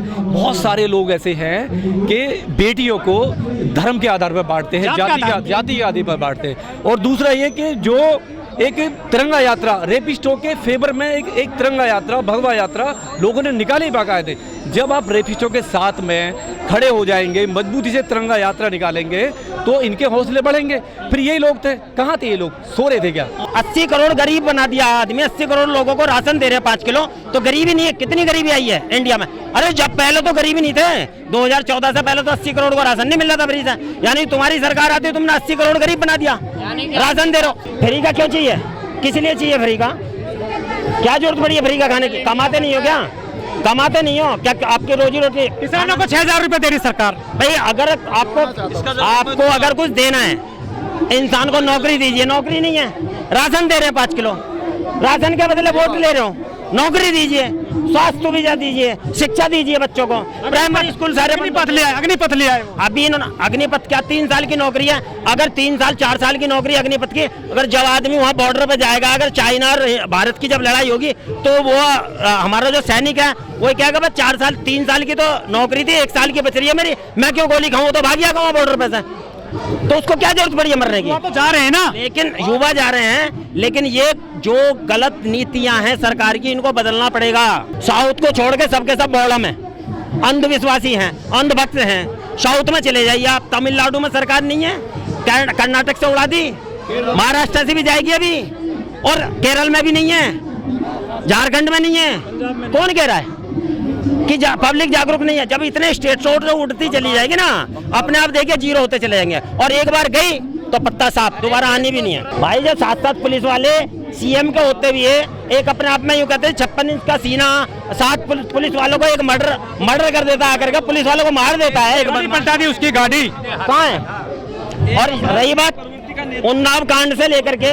बहुत सारे लोग ऐसे हैं कि बेटियों को धर्म के आधार पर बांटते हैं, जाति के आधार पर बांटते हैं। और दूसरा ये कि जो एक तिरंगा यात्रा रेपिस्टों के फेवर में एक तिरंगा यात्रा, भगवा यात्रा लोगों ने निकाली बाकायदे। जब आप रेपिस्टों के साथ में खड़े हो जाएंगे, मजबूती से तिरंगा यात्रा निकालेंगे तो इनके हौसले बढ़ेंगे। फिर यही लोग थे, कहाँ थे ये लोग, सो रहे थे क्या? 80 करोड़ गरीब बना दिया आदमी, 80 करोड़ लोगों को राशन दे रहे हैं 5 किलो, तो गरीबी नहीं है। कितनी गरीबी आई है इंडिया में? अरे जब पहले तो गरीबी नहीं थे, 2014 से पहले तो 80 करोड़ को राशन नहीं मिल रहा था फ्री से। यानी तुम्हारी सरकार आती, तुमने 80 करोड़ गरीब बना दिया, राशन दे रहे हो। फ्री का क्यों चाहिए? किस लिए चाहिए फ्री का? क्या जरूरत पड़ी है फ्री का खाने की? कमाते नहीं हो क्या? कमाते नहीं हो क्या? आपकी रोजी रोटी किसानों को 6,000 रुपए दे रही सरकार। भाई अगर आपको अगर कुछ देना है, इंसान को नौकरी दीजिए, नौकरी नहीं है, राशन दे रहे हैं 5 किलो, राशन के बदले वोट ले रहे हो, नौकरी दीजिए, स्वास्थ्य सुविधा दीजिए, शिक्षा दीजिए बच्चों को, प्राइमरी स्कूल सारे अग्निपथ ले आए। अभी इन्होंने अग्निपथ क्या 3 साल की नौकरी है? अगर 3 साल 4 साल की नौकरी अग्निपथ की, अगर जब आदमी वहाँ बॉर्डर पे जाएगा, अगर चाइना और भारत की जब लड़ाई होगी तो वो हमारा जो सैनिक है वो क्या कहा, 4 साल 3 साल की तो नौकरी थी, 1 साल की बच रही है मेरी, मैं क्यों गोली खाऊं? तो भाग गया वहाँ बॉर्डर पे से, तो उसको क्या जरूरत पड़ी है मरने की? तो जा रहे हैं ना, लेकिन युवा जा रहे हैं। लेकिन ये जो गलत नीतियां हैं सरकार की, इनको बदलना पड़ेगा। साउथ को छोड़ के सबके सब बॉर्डर में अंधविश्वासी हैं, अंधभक्त हैं। साउथ में चले जाइए आप, तमिलनाडु में सरकार नहीं है, कर्नाटक से उड़ा दी, महाराष्ट्र से भी जाएगी अभी, और केरल में भी नहीं है, झारखंड में नहीं है। कौन कह रहा है कि पब्लिक जागरूक नहीं है? जब इतने स्टेट रोड उड़ती चली जाएगी ना, अपने आप देखिए जीरो होते चले जाएंगे। और एक बार गई तो पत्ता साफ, दोबारा आनी भी नहीं है। भाई जो 7-7 पुलिस वाले सीएम के होते हुए एक अपने आप में यूँ कहते हैं 56 इंच का सीना, 7 पुलिस वालों को एक मर्डर कर देता है, करके पुलिस वालों को मार देता है। एक बार पलटा दी उसकी गाड़ी, कहाँ है? और रही बात उन्नाव कांड से लेकर के,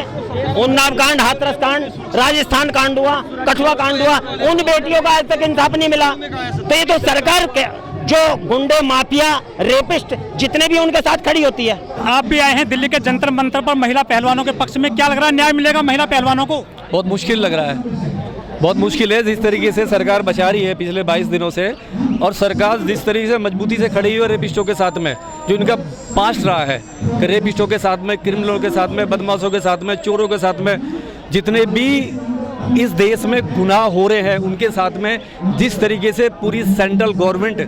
उन्नाव कांड, हाथरस कांड, राजस्थान कांड हुआ, कठुआ कांड हुआ, उन बेटियों का आज तक इंसाफ नहीं मिला। तो ये तो सरकार के जो गुंडे, माफिया, रेपिस्ट जितने भी उनके साथ खड़ी होती है। आप भी आए हैं दिल्ली के जंतर मंतर पर महिला पहलवानों के पक्ष में, क्या लग रहा है, न्याय मिलेगा महिला पहलवानों को? बहुत मुश्किल लग रहा है, बहुत मुश्किल है। जिस तरीके से सरकार बचा रही है पिछले 22 दिनों से, और सरकार जिस तरीके से मजबूती से खड़ी हुई है रेपिस्टों के साथ में, जो इनका पास्ट रहा है कि रेपिस्टों के साथ में, क्रिमिनलों के साथ में, बदमाशों के साथ में, चोरों के साथ में, जितने भी इस देश में गुनाह हो रहे हैं उनके साथ में जिस तरीके से पूरी सेंट्रल गवर्नमेंट,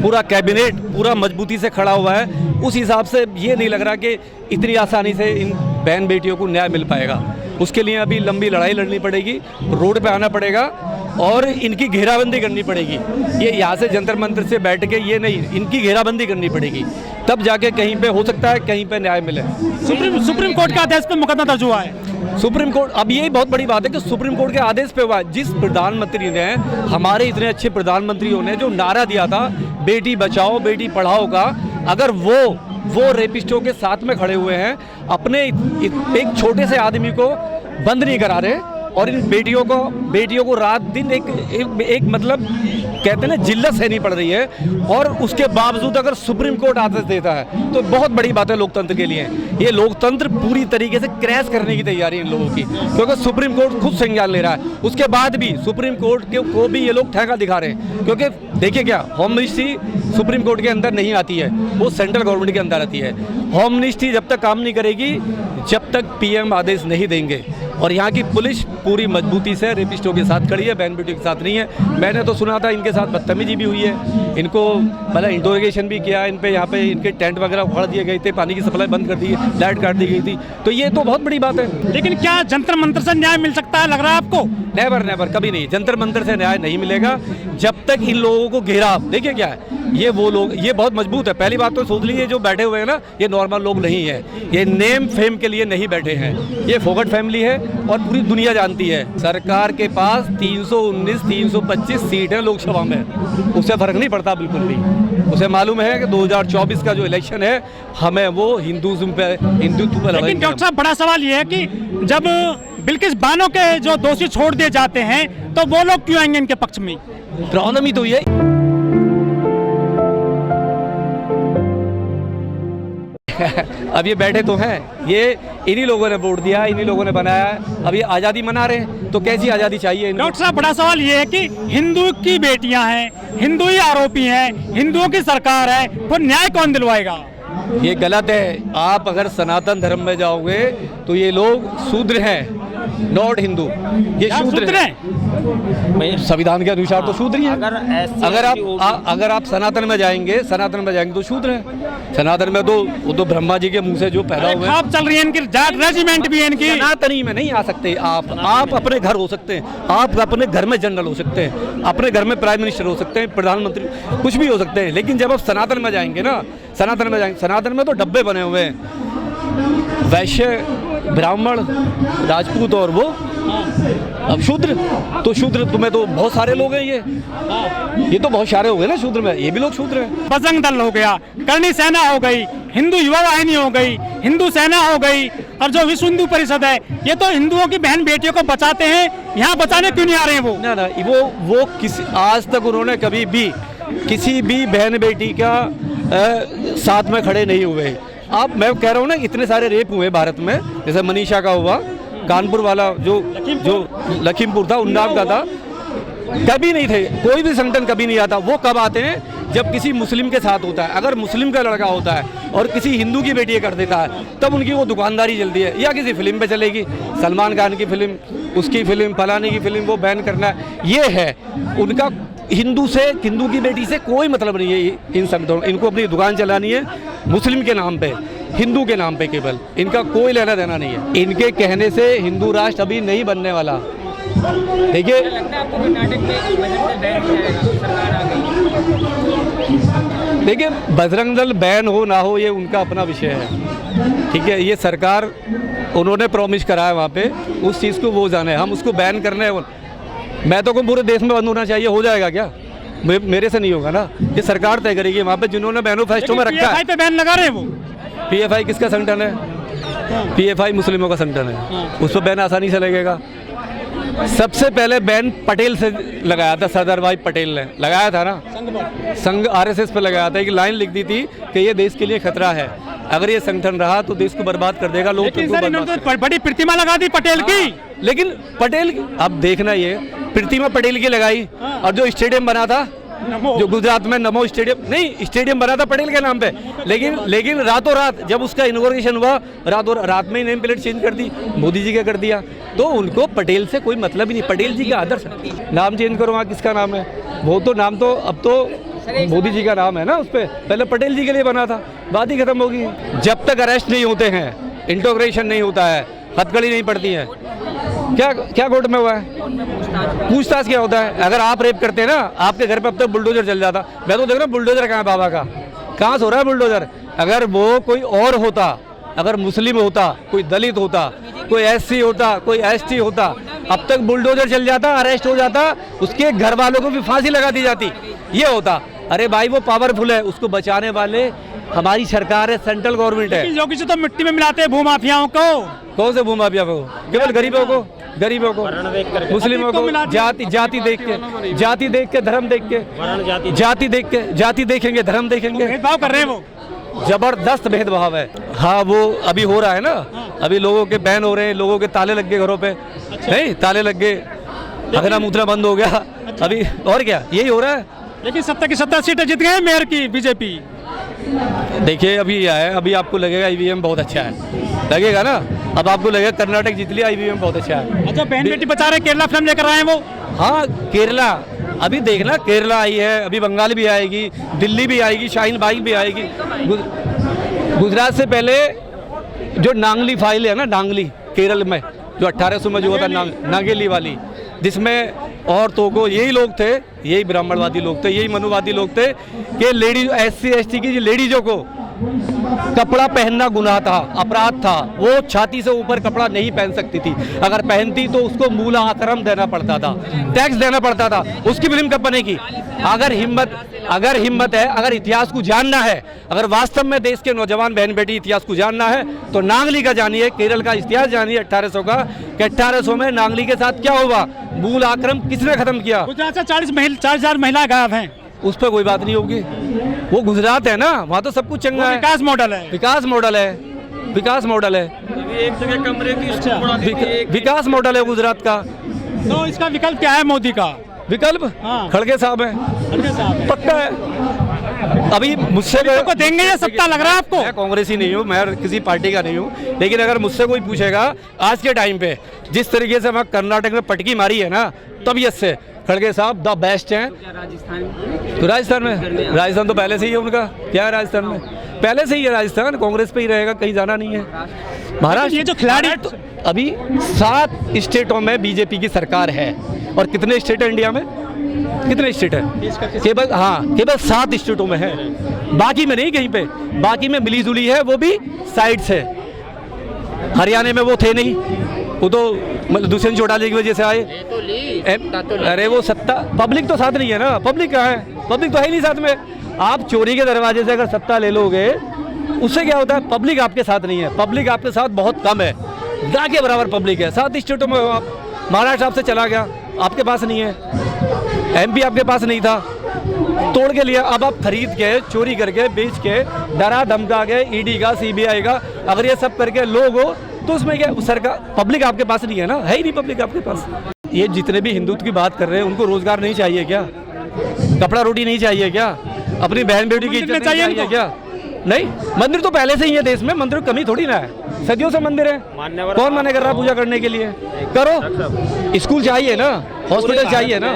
पूरा कैबिनेट पूरा मजबूती से खड़ा हुआ है, उस हिसाब से ये नहीं लग रहा कि इतनी आसानी से इन बहन बेटियों को न्याय मिल पाएगा। उसके लिए अभी लंबी लड़ाई लड़नी पड़ेगी, रोड पे आना पड़ेगा और इनकी घेराबंदी करनी पड़ेगी। ये यहाँ से जंतर मंतर से बैठ के ये नहीं, इनकी घेराबंदी करनी पड़ेगी, तब जाके कहीं पे हो सकता है कहीं पे न्याय मिले। सुप्रीम कोर्ट के आदेश पे मुकदमा दर्ज हुआ है। सुप्रीम कोर्ट, अब यही बहुत बड़ी बात है कि सुप्रीम कोर्ट के आदेश पे हुआ है। जिस प्रधानमंत्री ने, हमारे इतने अच्छे प्रधानमंत्रियों ने जो नारा दिया था बेटी बचाओ बेटी पढ़ाओ का, अगर वो रेपिस्टों के साथ में खड़े हुए हैं, अपने एक छोटे से आदमी को बंद नहीं करा रहे, और इन बेटियों को रात दिन एक मतलब कहते हैं ना जिल्लत सहनी पड़ रही है, और उसके बावजूद अगर सुप्रीम कोर्ट आदेश देता है तो बहुत बड़ी बात है लोकतंत्र के लिए। ये लोकतंत्र पूरी तरीके से क्रैश करने की तैयारी है इन लोगों की, क्योंकि सुप्रीम कोर्ट खुद संज्ञान ले रहा है। उसके बाद भी सुप्रीम कोर्ट को भी ये लोग ठेका दिखा रहे हैं, क्योंकि देखिए क्या, होम मिनिस्ट्री सुप्रीम कोर्ट के अंदर नहीं आती है, वो सेंट्रल गवर्नमेंट के अंदर आती है। होम मिनिस्ट्री जब तक काम नहीं करेगी, जब तक पीएम आदेश नहीं देंगे, और यहाँ की पुलिस पूरी मजबूती से रेपिस्टों के साथ खड़ी है, बहन बेटियों के साथ नहीं है। मैंने तो सुना था इनके साथ बदतमीजी भी हुई है, इनको मतलब इंटरोगेशन भी किया, इन पे यहाँ पे इनके टेंट वगैरह उखाड़ दिए गए थे, पानी की सप्लाई बंद कर दी, लाइट काट दी गई थी, तो ये तो बहुत बड़ी बात है। लेकिन क्या जंतर मंतर से न्याय मिल सकता है, लग रहा है आपको? नेवर, कभी नहीं, जंतर मंतर से न्याय नहीं मिलेगा जब तक इन लोगों को घेरा। देखिए क्या है, ये वो लोग, ये बहुत मजबूत है। पहली बात तो सोच लीजिए जो बैठे हुए हैं ना, ये नॉर्मल लोग नहीं है, ये नेम फेम के लिए नहीं बैठे हैं, ये फोगट फैमिली है और पूरी दुनिया जानती है। सरकार के पास 319, 325 सीट है लोकसभा में, उससे फर्क नहीं पड़ता बिल्कुल भी। उसे मालूम है कि 2024 का जो इलेक्शन है, हमें वो हिंदुत्व पे लेकिन डॉक्टर साहब, बड़ा सवाल ये है कि जब बिल्किस बानो के जो दोषी छोड़ दिए जाते हैं, तो वो लोग क्यों आएंगे इनके पक्ष में? प्रॉब्लम ही तो ये अब ये बैठे तो हैं, ये इन्हीं लोगों ने वोट दिया, इन्हीं लोगों ने बनाया है। अब ये आज़ादी मना रहे हैं, तो कैसी आज़ादी चाहिए इनको? डॉक्टर साहब, बड़ा सवाल ये है कि हिंदू की बेटियां हैं, हिंदू ही आरोपी हैं, हिंदुओं की सरकार है, तो न्याय कौन दिलवाएगा? ये गलत है। आप अगर सनातन धर्म में जाओगे तो ये लोग शूद्र हैं, नॉट हिंदू। ये क्या शूद्र हैं, संविधान के अनुसार तो शूद्र ही हैं। अगर आप सनातन में जाएंगे तो शूद्र हैं। सनातन में तो वो तो ब्रह्मा जी के मुंह से जो पैदा हुए हैं। आप चल रही है इनकी जाट रेजिमेंट भी है इनकी। सनातनी में नहीं आ सकते आप अपने घर हो सकते हैं, आप अपने घर में जनरल हो सकते हैं, अपने घर में प्राइम मिनिस्टर हो सकते हैं, प्रधानमंत्री, कुछ भी हो सकते हैं। लेकिन जब आप सनातन में जाएंगे ना, सनातन में तो डब्बे बने हुए हैं, वैश्य, ब्राह्मण, राजपूत और वो अब शूद्र। तो शूद्र तुम्हें तो बहुत सारे लोग हैं, ये तो बहुत सारे हो गए ना शूद्र में, ये भी लोग शूद्र हैं। बजरंग दल हो गया, करणी सेना हो गई, हिंदू युवा वाहिनी हो गई, हिंदू सेना हो गई, और जो विश्व हिंदू परिषद है, ये तो हिंदुओं की बहन बेटियों को बचाते हैं। यहाँ बचाने क्यों नहीं आ रहे हैं वो? ना वो किसी आज तक उन्होंने कभी भी किसी भी बहन बेटी का साथ में खड़े नहीं हुए। मैं कह रहा हूँ ना, इतने सारे रेप हुए भारत में, जैसे मनीषा का हुआ, कानपुर वाला जो लखीमपुर था, उन्नाव का था, कभी नहीं थे, कोई भी संगठन कभी नहीं आता। वो कब आते हैं? जब किसी मुस्लिम के साथ होता है। अगर मुस्लिम का लड़का होता है और किसी हिंदू की बेटी कर देता है, तब उनकी वो दुकानदारी चलती है, या किसी फिल्म पे चलेगी, सलमान खान की फिल्म, उसकी फिल्म, फलाने की फिल्म, वो बैन करना है। ये है उनका। हिंदू की बेटी से कोई मतलब नहीं है इन संगठनों। इनको अपनी दुकान चलानी है मुस्लिम के नाम पे, हिंदू के नाम पे, केवल इनका कोई लेना देना नहीं है। इनके कहने से हिंदू राष्ट्र अभी नहीं बनने वाला। देखिए, बजरंग दल बैन हो ना हो ये उनका अपना विषय है, ठीक है। ये सरकार, उन्होंने प्रॉमिस करा है वहाँ पे, उस चीज़ को वो जाने, हम उसको बैन करने। मैं तो कहूँ पूरे देश में बंद होना चाहिए। हो जाएगा क्या? मेरे से नहीं होगा ना, ये सरकार तय करेगी। वहाँ पे जिन्होंने मैनिफेस्टो में रखा है, पे बैन लगा रहे हैं वो। PFI किसका संगठन है? PFI मुस्लिमों का संगठन है, उस पर बैन आसानी से लगेगा। सबसे पहले बैन पटेल से लगाया था, सरदार भाई पटेल ने लगाया था ना, संघ RSS पे लगाया था। एक लाइन लिख दी थी कि ये देश के लिए खतरा है, अगर ये संगठन रहा तो देश को बर्बाद कर देगा। लोग तो बड़ी प्रतिमा लगा दी पटेल की। लेकिन पटेल, अब देखना, ये प्रतिमा पटेल की लगाई, और जो स्टेडियम बना था, जो गुजरात में नमो स्टेडियम, नहीं स्टेडियम बना था पटेल के नाम पे, लेकिन रातों रात जब उसका इनॉग्रेशन हुआ, रातों रात में ही नेम प्लेट चेंज कर दी, मोदी जी का कर दिया। तो उनको पटेल से कोई मतलब ही नहीं, पटेल जी का आदर्श। नाम चेंज करो, वहाँ किसका नाम है? वो तो नाम तो अब तो मोदी जी का नाम है ना उस पर, पहले पटेल जी के लिए बना था, बात ही खत्म होगी। जब तक अरेस्ट नहीं होते हैं, इंटोग्रेशन नहीं होता है, हथकड़ी नहीं पड़ती है, क्या कोर्ट में हुआ है? पूछताछ क्या होता है? अगर आप रेप करते हैं ना, आपके घर पे अब तक बुलडोजर चल जाता। मैं तो देख रहा हूँ बुलडोजर कहाँ है बाबा का, कहाँ से हो रहा है बुलडोजर? अगर वो कोई और होता, अगर मुस्लिम होता, कोई दलित होता, कोई SC होता, कोई ST होता, अब तक बुलडोजर चल जाता, अरेस्ट हो जाता, उसके घर वालों को भी फांसी लगा दी जाती, ये होता। अरे भाई, वो पावरफुल है, उसको बचाने वाले हमारी सरकार है, सेंट्रल गवर्नमेंट है। योगी जी तो मिट्टी में मिलाते हैं भूमाफियाओं को। कौन से भूमाफिया को? केवल गरीबों को, मुस्लिमों को, जाति देख के, धर्म देख के, जाति देखेंगे, धर्म देखेंगे, भेदभाव कर रहे हैं वो। जबरदस्त भेदभाव है। हाँ, वो अभी हो रहा है ना, अभी लोगों के बैन हो रहे हैं, लोगों के ताले लग गए घरों पे। नहीं, ताले लग गए, अगना मुद्रा बंद हो गया अभी, और क्या, यही हो रहा है। लेकिन 70 की 70 सीटें जीत गए मेयर की बीजेपी। देखिए, अभी यह है, अभी आपको लगेगा EVM बहुत अच्छा है, लगेगा ना। अब आपको लगेगा कर्नाटक जीत लिया, EVM बहुत अच्छा है। अच्छा, बहन बेटी बचा रहे, केरला फिल्म लेकर आए वो। हाँ, केरला, अभी देखना, केरला आई है, अभी बंगाल भी आएगी, दिल्ली भी आएगी, शाहीन बाग भी आएगी। गुजरात से पहले जो नांगली फाइल है ना, नांगली केरल में, जो 1800 में जो होता नांगेली वाली, जिसमें औरतों को, यही लोग थे, यही ब्राह्मणवादी लोग थे, यही मनुवादी लोग थे कि लेडीज, SC ST की लेडीजों को कपड़ा पहनना गुनाह था, अपराध था। वो छाती से ऊपर कपड़ा नहीं पहन सकती थी, अगर पहनती तो उसको मूलाक्रम देना पड़ता था, टैक्स देना पड़ता था। उसकी फिल्म कब बनेगी? अगर हिम्मत है, अगर इतिहास को जानना है, अगर वास्तव में देश के नौजवान बहन बेटी इतिहास को जानना है, तो नांगली का जानिए, केरल का इतिहास जानिए 1800 का, कि 1800 में नांगली के साथ क्या हुआ, मूल आक्रम किसने खत्म किया। गुजरात से 40,000 महिलाएं गायब हैं। उस पर कोई बात नहीं होगी। वो गुजरात है ना, वहाँ तो सब कुछ चंगा है, विकास मॉडल है। विकास मॉडल है, विकास मॉडल है, एक जगह कमरे की विकास मॉडल है गुजरात का। तो इसका विकल्प क्या है मोदी का? विकल्प हाँ। खड़गे साहब है, खड़गे साहब है। पक्का है। अभी मुझसे को देंगे ये सत्ता, लग रहा है आपको? मैं कांग्रेसी नहीं हूँ, मैं किसी पार्टी का नहीं हूँ, लेकिन अगर मुझसे कोई पूछेगा आज के टाइम पे जिस तरीके से वहाँ कर्नाटक में पटकी मारी है ना, तबीयत से खड़गे साहब द बेस्ट हैं। तो राजस्थान में, राजस्थान तो पहले से ही है उनका। क्या है राजस्थान में? पहले से ही है राजस्थान, कांग्रेस पे ही रहेगा, कहीं जाना नहीं है। महाराष्ट्र, ये जो खिलाड़ी अभी 7 स्टेटों में बीजेपी की सरकार है। और कितने स्टेट है इंडिया में? कितने स्टेट है? केवल, हाँ, केवल 7 स्टेटों में है, बाकी में नहीं कहीं पे। बाकी में मिली जुली है, वो भी साइड से। हरियाणा में वो थे नहीं, वो तो दुष्यंत चौटाला की वजह से आए। अरे वो सत्ता, पब्लिक तो साथ नहीं है ना। पब्लिक कहाँ है? पब्लिक तो है ही नहीं साथ में। आप चोरी के दरवाजे से अगर सत्ता ले लोगे, उससे क्या होता है? पब्लिक आपके साथ नहीं है, पब्लिक आपके साथ बहुत कम है, ना के बराबर पब्लिक है। 7 स्टेटों में आप, महाराष्ट्र आपसे चला गया, आपके पास नहीं है। एमपी आपके पास नहीं था, तोड़ के लिया। अब आप खरीद के, चोरी करके, बेच के, डरा धमका के, ईडी का, सीबीआई का, अगर ये सब करके लोग हो तो उसमें क्या? सरकार, पब्लिक आपके पास नहीं है ना, है ही नहीं पब्लिक आपके पास। ये जितने भी हिंदुत्व की बात कर रहे हैं, उनको रोजगार नहीं चाहिए क्या? कपड़ा रोटी नहीं चाहिए क्या? अपनी बहन बेटी की इज्जत नहीं चाहिए क्या? नहीं, मंदिर तो पहले से ही है देश में, मंदिर की कमी थोड़ी ना है, सदियों से मंदिर है। कौन मना कर रहा है पूजा करने के लिए? करो। स्कूल चाहिए ना, हॉस्पिटल चाहिए ना।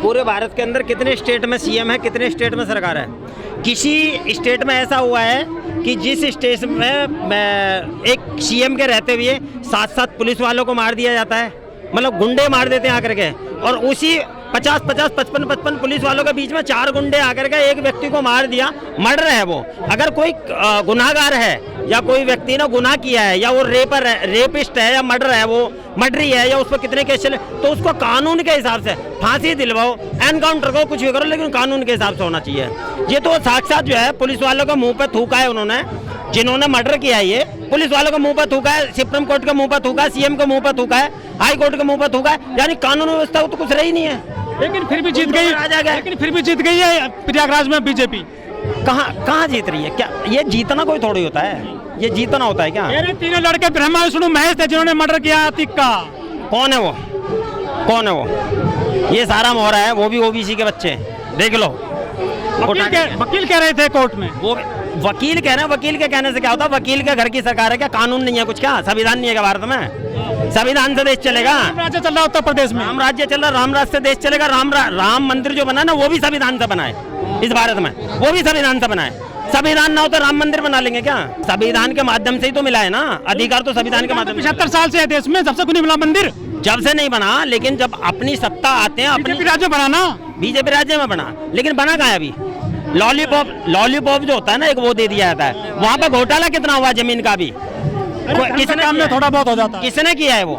पूरे भारत के अंदर कितने स्टेट में सीएम है, कितने स्टेट में सरकार है? किसी स्टेट में ऐसा हुआ है कि जिस स्टेट में एक सीएम के रहते हुए 7 पुलिस वालों को मार दिया जाता है, मतलब गुंडे मार देते हैं आकर के, और उसी 50-50, 55-55 पुलिस वालों के बीच में 4 गुंडे आकर के एक व्यक्ति को मार दिया। मर्डर है वो। अगर कोई गुनाहगार है या कोई व्यक्ति ने गुनाह किया है, या वो रेपर है, रेपिस्ट है, या मर्डर है, वो मर्डरी है, या उस पर कितने केस चले, तो उसको कानून के हिसाब से फांसी दिलवाओ, एनकाउंटर करो, कुछ भी करो, लेकिन कानून के हिसाब से होना चाहिए। ये तो साक्षात जो है पुलिस वालों के मुंह पे थूका है उन्होंने, जिन्होंने मर्डर किया है। ये पुलिस वालों के मुंह पर थूका है, सुप्रीम कोर्ट के मुंह पर थूका है, सीएम के मुंह पर थूका है, हाई कोर्ट के मुंह पर थूका है, यानी कानून व्यवस्था तो कुछ रही नहीं है। लेकिन फिर भी जीत गई, लेकिन फिर भी जीत गई है प्रयागराज में बीजेपी। कहाँ जीत रही है? क्या ये जीतना कोई थोड़ी होता है? ये जीतना होता है क्या? मेरे 3 लड़के ब्रह्मा विष्णु महेश थे जिन्होंने मर्डर किया अतीक का। कौन है वो? कौन है वो? ये सारा मोहरा है, वो भी ओबीसी के बच्चे, देख लो। वकील कह रहे थे कोर्ट में, वो वकील कह रहे हैं। वकील के कहने से क्या होता है? वकील के घर की सरकार है क्या? कानून नहीं है कुछ? क्या संविधान नहीं है क्या भारत में? संविधान से देश चलेगा। राम राज्य चल रहा है उत्तर प्रदेश में, राम राज्य चल रहा, राम राज्य से देश चलेगा। राम मंदिर जो बना ना, वो भी संविधान से बना है इस भारत में, वो भी संविधान से बना है। संविधान ना हो तो राम मंदिर बना लेंगे क्या? संविधान के माध्यम से ही तो मिला है ना अधिकार, तो संविधान के माध्यम से। 75 साल से है देश में, जब से नहीं मिला मंदिर, जब से नहीं बना, लेकिन जब अपनी सत्ता आते हैं, बीजेपी राज्य बना ना, बीजेपी राज्य में बना, लेकिन बना कहाँ है अभी? लॉलीपॉप जो होता है ना, एक वो दे दिया जाता है। वहाँ पे घोटाला कितना हुआ जमीन का भी? किसने काम में थोड़ा बहुत हो जाता है। किसने किया है वो?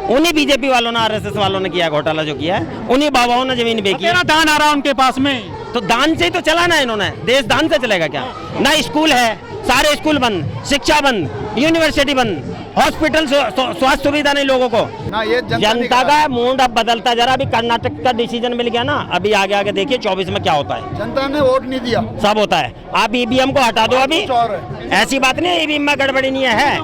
उन्हीं बीजेपी वालों ने, आरएसएस वालों ने किया घोटाला जो किया है, उन्हीं बाबाओं ने जमीन बेची है। दान आ रहा है उनके पास में, तो दान से ही तो चलाना है इन्होंने। देश दान से चलेगा क्या? ना स्कूल है, सारे स्कूल बंद, शिक्षा बंद, यूनिवर्सिटी बंद, हॉस्पिटल, स्वास्थ्य सुविधा नहीं लोगों को। ना ये जनता का मूड अब बदलता जरा। अभी कर्नाटक का डिसीजन मिल गया ना, अभी आगे आगे देखिए 24 में क्या होता है। जनता ने वोट नहीं दिया, सब होता है। आप ईवीएम को हटा दो अभी, कुछ और है। ऐसी बात नहीं है ईवीएम में गड़बड़ी नहीं है।